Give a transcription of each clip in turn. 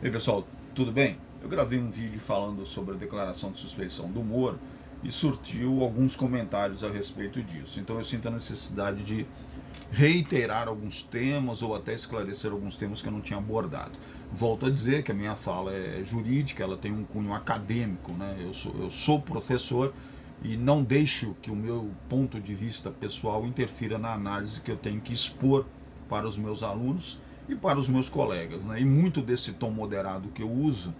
E aí, pessoal, tudo bem? Eu gravei um vídeo falando sobre a declaração de suspeição do Moro e surtiu alguns comentários a respeito disso. Então eu sinto a necessidade de reiterar alguns temas ou até esclarecer alguns temas que eu não tinha abordado. Volto a dizer que a minha fala é jurídica, ela tem um cunho acadêmico, né? Eu sou professor e não deixo que o meu ponto de vista pessoal interfira na análise que eu tenho que expor para os meus alunos e para os meus colegas, né? E muito desse tom moderado que eu uso,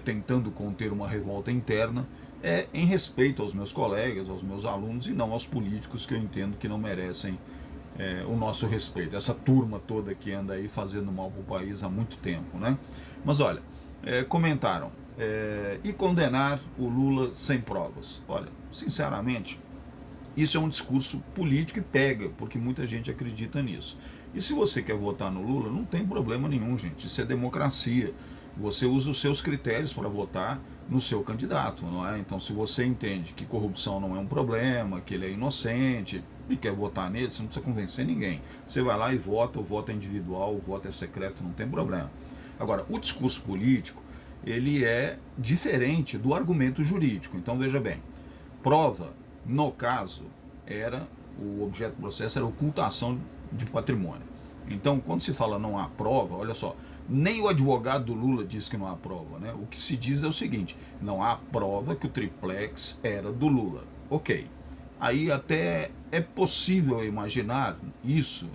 tentando conter uma revolta interna, é em respeito aos meus colegas, aos meus alunos e não aos políticos que eu entendo que não merecem o nosso respeito. Essa turma toda que anda aí fazendo mal para o país há muito tempo, né? Mas olha, comentaram, e condenar o Lula sem provas. Olha, sinceramente, isso é um discurso político e pega, porque muita gente acredita nisso. E se você quer votar no Lula, não tem problema nenhum, gente. Isso é democracia. Você usa os seus critérios para votar no seu candidato, não é? Então, se você entende que corrupção não é um problema, que ele é inocente e quer votar nele, você não precisa convencer ninguém. Você vai lá e vota, o voto é individual, o voto é secreto, não tem problema. Agora, o discurso político, ele é diferente do argumento jurídico. Então, veja bem, prova, no caso, era o objeto do processo era ocultação de patrimônio. Então, quando se fala não há prova, olha só, nem o advogado do Lula diz que não há prova, né? O que se diz é o seguinte: não há prova que o triplex era do Lula. Ok. Aí até é possível imaginar isso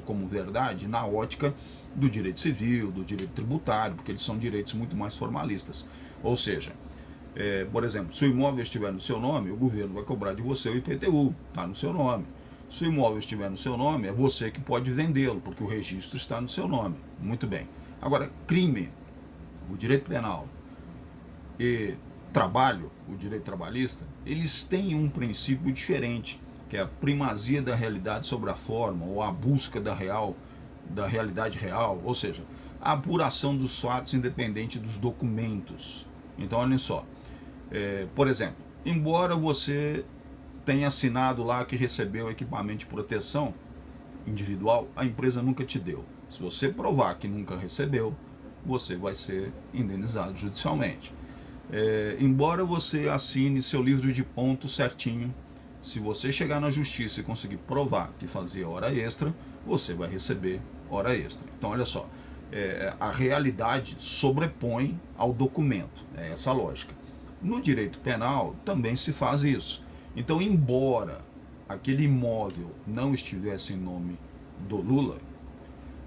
como verdade na ótica do direito civil, do direito tributário, porque eles são direitos muito mais formalistas. Ou seja, por exemplo, se o imóvel estiver no seu nome, o governo vai cobrar de você o IPTU, está no seu nome. Se o imóvel estiver no seu nome, é você que pode vendê-lo, porque o registro está no seu nome. Muito bem. Agora, crime, o direito penal e trabalho, o direito trabalhista, eles têm um princípio diferente, que é a primazia da realidade sobre a forma, ou a busca da realidade real, ou seja, a apuração dos fatos independente dos documentos. Então, olhem só, por exemplo, embora você tenha assinado lá que recebeu equipamento de proteção individual, a empresa nunca te deu. Se você provar que nunca recebeu, você vai ser indenizado judicialmente. Embora você assine seu livro de pontos certinho, se você chegar na justiça e conseguir provar que fazia hora extra, você vai receber hora extra. Então, olha só, a realidade sobrepõe ao documento, é essa a lógica. No direito penal também se faz isso. Então, embora aquele imóvel não estivesse em nome do Lula,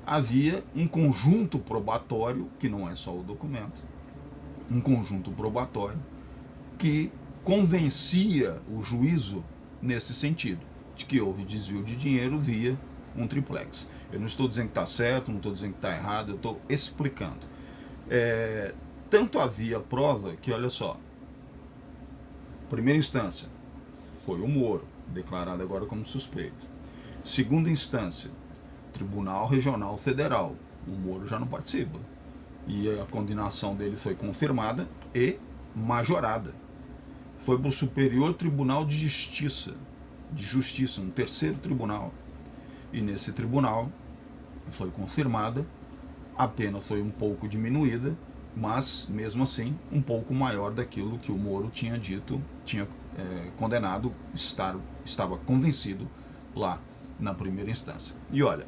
havia um conjunto probatório, que não é só o documento, um conjunto probatório que convencia o juízo nesse sentido, de que houve desvio de dinheiro via um triplex. Eu não estou dizendo que está certo, não estou dizendo que está errado, eu estou explicando. Tanto havia prova que, olha só, primeira instância, foi o Moro, declarado agora como suspeito. Segunda instância, Tribunal Regional Federal, o Moro já não participa. E a condenação dele foi confirmada e majorada. Foi para o Superior Tribunal de Justiça, um terceiro tribunal. E nesse tribunal foi confirmada, a pena foi um pouco diminuída, mas mesmo assim um pouco maior daquilo que o Moro tinha dito, tinha condenado, estava convencido lá na primeira instância. E olha,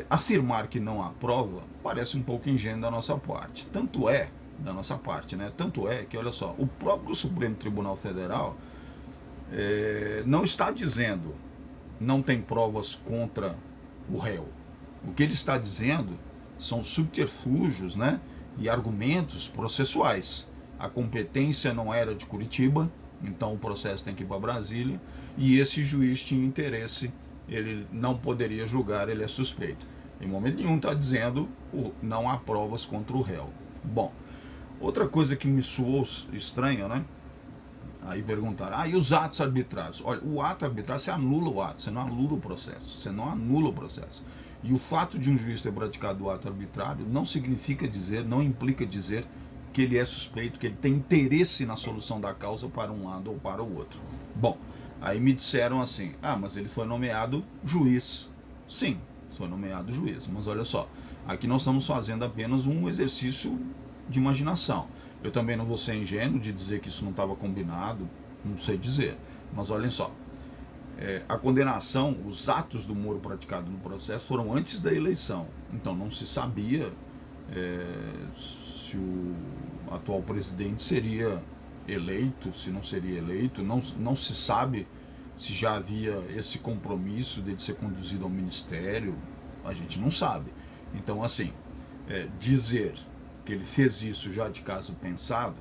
afirmar que não há prova parece um pouco ingênuo da nossa parte. Tanto é, da nossa parte, né? Tanto é que, olha só, o próprio Supremo Tribunal Federal não está dizendo não tem provas contra o réu. O que ele está dizendo são subterfúgios, né? E argumentos processuais. A competência não era de Curitiba, então o processo tem que ir para Brasília, e esse juiz tinha interesse, ele não poderia julgar, ele é suspeito. Em momento nenhum está dizendo não há provas contra o réu. Bom, outra coisa que me soou estranha, né? Aí perguntaram, e os atos arbitrários? Olha, o ato arbitrário, você anula o ato, você não anula o processo, você não anula o processo. E o fato de um juiz ter praticado o ato arbitrário não significa dizer, não implica dizer que ele é suspeito, que ele tem interesse na solução da causa para um lado ou para o outro. Bom, aí me disseram assim, mas ele foi nomeado juiz. Sim, foi nomeado juiz, mas olha só, Aqui nós estamos fazendo apenas um exercício de imaginação. Eu também não vou ser ingênuo de dizer que isso não estava combinado, não sei dizer. Mas olhem só, a condenação, os atos do Moro praticados no processo foram antes da eleição. Então não se sabia se o atual presidente seria eleito, se não seria eleito. Não se sabe se já havia esse compromisso de ser conduzido ao ministério. A gente não sabe. Então, assim, dizer que ele fez isso já de caso pensado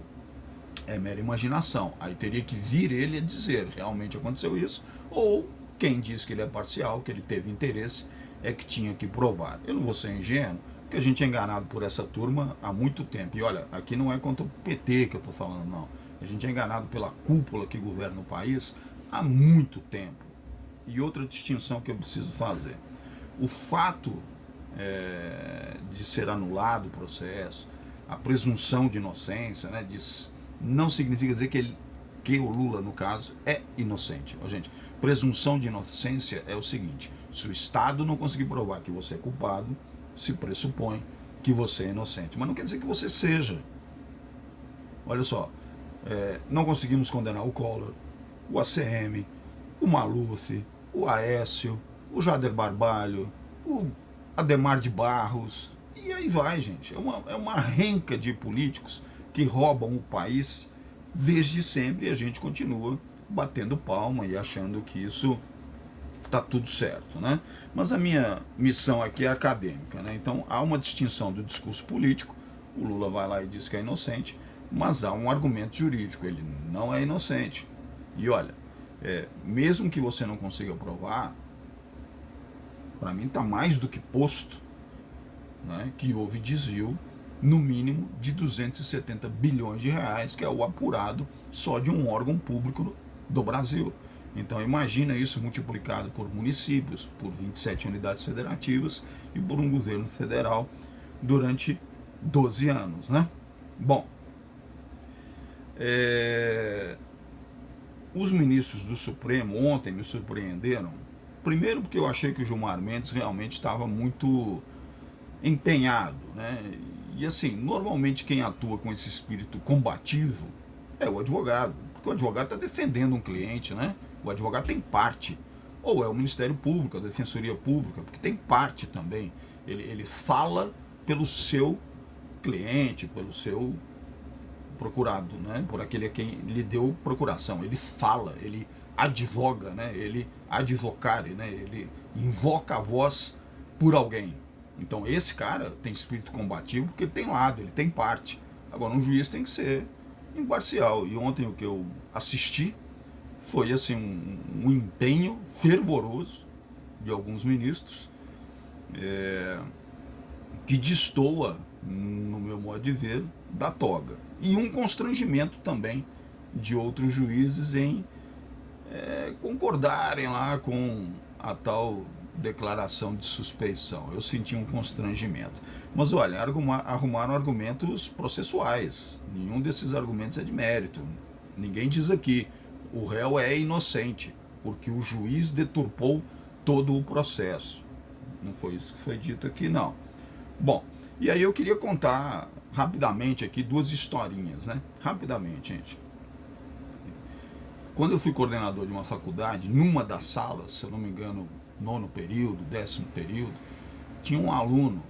é mera imaginação. Aí teria que vir ele a dizer realmente aconteceu isso, ou quem diz que ele é parcial, que ele teve interesse, é que tinha que provar. Eu não vou ser ingênuo, porque a gente é enganado por essa turma há muito tempo. E olha, aqui não é contra o PT que eu estou falando, não. A gente é enganado pela cúpula que governa o país há muito tempo. E outra distinção que eu preciso fazer. O fato de ser anulado o processo, a presunção de inocência, né, não significa dizer que o Lula, no caso, é inocente. Gente, presunção de inocência é o seguinte: se o Estado não conseguir provar que você é culpado, se pressupõe que você é inocente. Mas não quer dizer que você seja. Olha só, não conseguimos condenar o Collor, o ACM, o Maluf, o Aécio, o Jader Barbalho, o Adhemar de Barros, e aí vai, gente. É uma renca de políticos que roubam o país desde sempre, e a gente continua batendo palma e achando que isso está tudo certo, né? Mas a minha missão aqui é acadêmica, né? Então há uma distinção do discurso político. O Lula vai lá e diz que é inocente, mas há um argumento jurídico: ele não é inocente. E olha, mesmo que você não consiga provar, para mim está mais do que posto, né, que houve desvio no mínimo de 270 bilhões de reais, que é o apurado só de um órgão público do Brasil. Então imagina isso multiplicado por municípios, por 27 unidades federativas e por um governo federal durante 12 anos, né? Bom, os ministros do Supremo ontem me surpreenderam. Primeiro porque eu achei que o Gilmar Mendes realmente estava muito empenhado, né? E assim, normalmente quem atua com esse espírito combativo é o advogado, porque o advogado está defendendo um cliente, né? O advogado tem parte, ou é o Ministério Público, a Defensoria Pública, porque tem parte também. Ele fala pelo seu cliente, pelo seu procurado, né? Por aquele a quem lhe deu procuração. Ele fala, ele advoga, né? Ele advocare, né? Ele invoca a voz por alguém. Então esse cara tem espírito combativo porque ele tem lado, ele tem parte. Agora um juiz tem que ser imparcial. E ontem o que eu assisti foi assim um empenho fervoroso de alguns ministros, que destoa, no meu modo de ver, da toga. E um constrangimento também de outros juízes em concordarem lá com a tal declaração de suspeição. Eu senti um constrangimento. Mas olha, arrumaram argumentos processuais. Nenhum desses argumentos é de mérito. Ninguém diz aqui: o réu é inocente, porque o juiz deturpou todo o processo. Não foi isso que foi dito aqui, não. Bom, e aí eu queria contar rapidamente aqui duas historinhas, né? Rapidamente, gente. Quando eu fui coordenador de uma faculdade, numa das salas, se eu não me engano, 9º período, 10º período, tinha um aluno,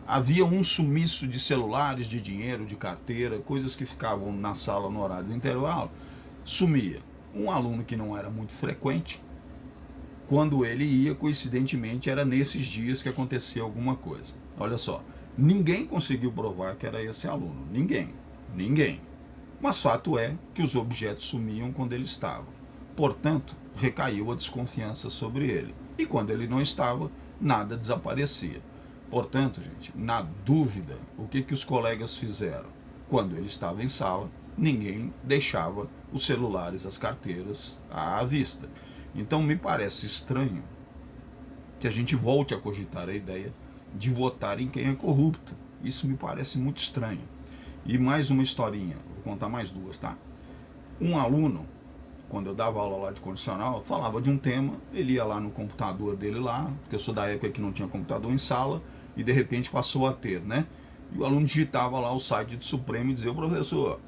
havia um sumiço de celulares, de dinheiro, de carteira, coisas que ficavam na sala no horário do intervalo, sumia. Um aluno que não era muito frequente, quando ele ia, coincidentemente, era nesses dias que acontecia alguma coisa. Olha só, ninguém conseguiu provar que era esse aluno, ninguém. Mas fato é que os objetos sumiam quando ele estava. Portanto, recaiu a desconfiança sobre ele. E quando ele não estava, nada desaparecia. Portanto, gente, na dúvida, o que os colegas fizeram? Quando ele estava em sala, ninguém deixava os celulares, as carteiras à vista. Então me parece estranho que a gente volte a cogitar a ideia de votar em quem é corrupto. Isso me parece muito estranho. E mais uma historinha, vou contar mais duas, tá? Um aluno quando eu dava aula lá de condicional, eu falava de um tema, ele ia lá no computador dele lá, porque eu sou da época que não tinha computador em sala, e de repente passou a ter, né? E o aluno digitava lá o site do Supremo e dizia: professor,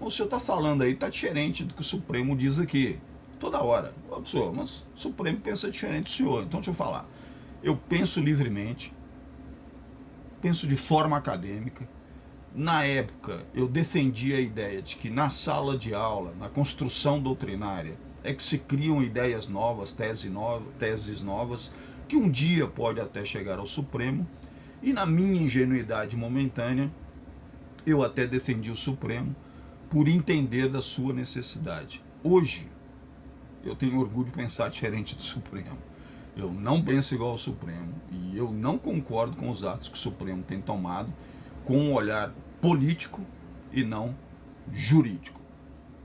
o senhor está falando aí, está diferente do que o Supremo diz aqui. Toda hora. Professor, mas o Supremo pensa diferente do senhor. Então deixa eu falar. Eu penso livremente, penso de forma acadêmica. Na época, eu defendia a ideia de que na sala de aula, na construção doutrinária, é que se criam ideias novas, teses novas, que um dia pode até chegar ao Supremo. E na minha ingenuidade momentânea, eu até defendi o Supremo por entender da sua necessidade. Hoje, eu tenho orgulho de pensar diferente do Supremo. Eu não penso igual ao Supremo e eu não concordo com os atos que o Supremo tem tomado com um olhar político e não jurídico.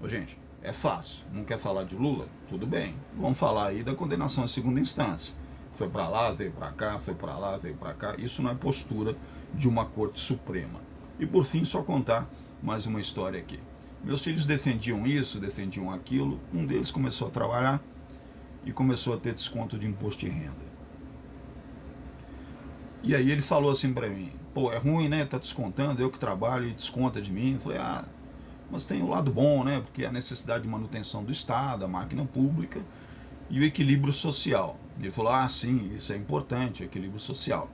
Ô, gente, é fácil. Não quer falar de Lula? Tudo bem. Vamos falar aí da condenação em segunda instância. Foi para lá, veio para cá, foi para lá, veio para cá. Isso não é postura de uma Corte Suprema. E por fim, só contar mais uma história aqui. Meus filhos defendiam isso, defendiam aquilo. Um deles começou a trabalhar e começou a ter desconto de imposto de renda. E aí ele falou assim para mim: pô, é ruim, né? Tá descontando, eu que trabalho e desconta de mim. Eu falei: ah, mas tem o lado bom, né? Porque a necessidade de manutenção do Estado, a máquina pública e o equilíbrio social. Ele falou: ah, sim, isso é importante, o equilíbrio social.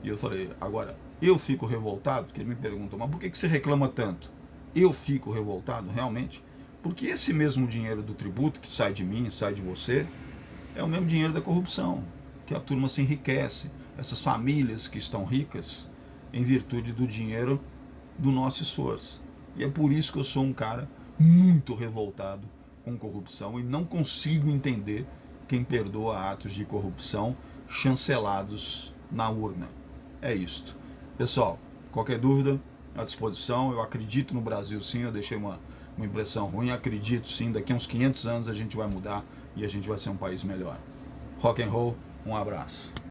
E eu falei: agora, eu fico revoltado, porque ele me perguntou: mas por que você reclama tanto? Eu fico revoltado, realmente, porque esse mesmo dinheiro do tributo que sai de mim, sai de você, é o mesmo dinheiro da corrupção, que a turma se enriquece, essas famílias que estão ricas em virtude do dinheiro do nosso esforço. E é por isso que eu sou um cara muito revoltado com corrupção e não consigo entender quem perdoa atos de corrupção chancelados na urna. É isto. Pessoal, qualquer dúvida, à disposição. Eu acredito no Brasil, sim. Eu deixei uma impressão ruim. Acredito, sim. Daqui a uns 500 anos a gente vai mudar e a gente vai ser um país melhor. Rock and roll, um abraço.